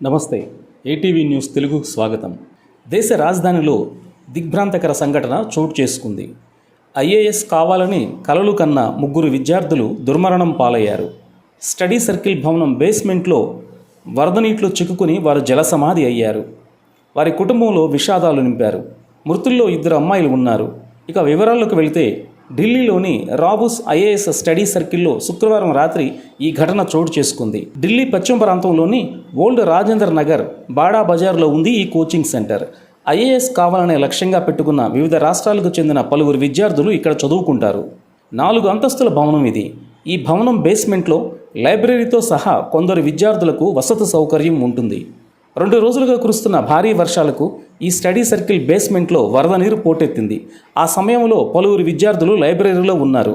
నమస్తే. ATV news తెలుగుకు స్వాగతం. దేశ రాజధానిలో దిగ్భ్రాంతకర సంఘటన చోటు చేసుకుంది. ఐఏఎస్ కావాలని కలలు కన్న ముగ్గురు విద్యార్థులు దుర్మరణం పాలయ్యారు. స్టడీ సర్కిల్ భవనం బేస్మెంట్లో వరద నీటిలో చిక్కుకుని వారు జలసమాధి అయ్యారు. వారి కుటుంబంలో విషాదాలు నింపారు. మృతుల్లో 2 అమ్మాయిలు ఉన్నారు. ఇక వివరాల్లోకి వెళితే ఢిల్లీలోని రాబూస్ ఐఏఎస్ స్టడీ సర్కిల్లో శుక్రవారం రాత్రి ఈ ఘటన చోటు చేసుకుంది. ఢిల్లీ పశ్చిమ ప్రాంతంలోని ఓల్డ్ రాజేంద్ర నగర్ బాడా బజార్లో ఉంది ఈ కోచింగ్ సెంటర్. ఐఏఎస్ కావాలనే లక్ష్యంగా పెట్టుకున్న వివిధ రాష్ట్రాలకు చెందిన పలువురు విద్యార్థులు ఇక్కడ చదువుకుంటారు. 4 అంతస్తుల భవనం ఇది. ఈ భవనం బేస్మెంట్లో లైబ్రరీతో సహా కొందరు విద్యార్థులకు వసతి సౌకర్యం ఉంటుంది. 2 రోజులుగా కురుస్తున్న భారీ వర్షాలకు ఈ స్టడీ సర్కిల్ బేస్మెంట్లో వరద నీరు పోటెత్తింది. ఆ సమయంలో పలువురు విద్యార్థులు లైబ్రరీలో ఉన్నారు.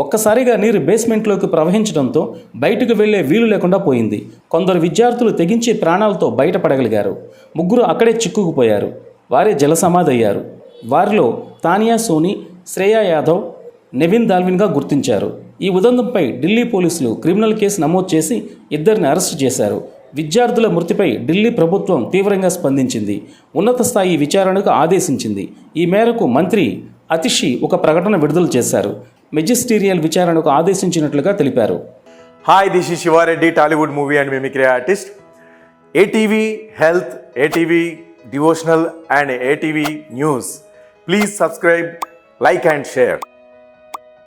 ఒక్కసారిగా నీరు బేస్మెంట్లోకి ప్రవహించడంతో బయటకు వెళ్లే వీలు లేకుండా పోయింది. కొందరు విద్యార్థులు తెగించి ప్రాణాలతో బయటపడగలిగారు. 3 అక్కడే చిక్కుకుపోయారు. వారే జలసమాధి అయ్యారు. వారిలో తానియా సోని, శ్రేయా యాదవ్, నెవిన్ దాల్విన్గా గుర్తించారు. ఈ ఉదంతంపై ఢిల్లీ పోలీసులు క్రిమినల్ కేసు నమోదు చేసి 2ని అరెస్టు చేశారు. విద్యార్థుల మృతిపై ఢిల్లీ ప్రభుత్వం తీవ్రంగా స్పందించింది. ఉన్నత స్థాయి విచారణకు ఆదేశించింది. ఈ మేరకు మంత్రి అతిషి ఒక ప్రకటన విడుదల చేశారు. మెజిస్టీరియల్ విచారణకు ఆదేశించినట్లుగా తెలిపారు. Hi, this is Shiva Reddy, Tollywood movie and mimicry artist. ATV health, ATV devotional and ATV news. Please subscribe, like and share.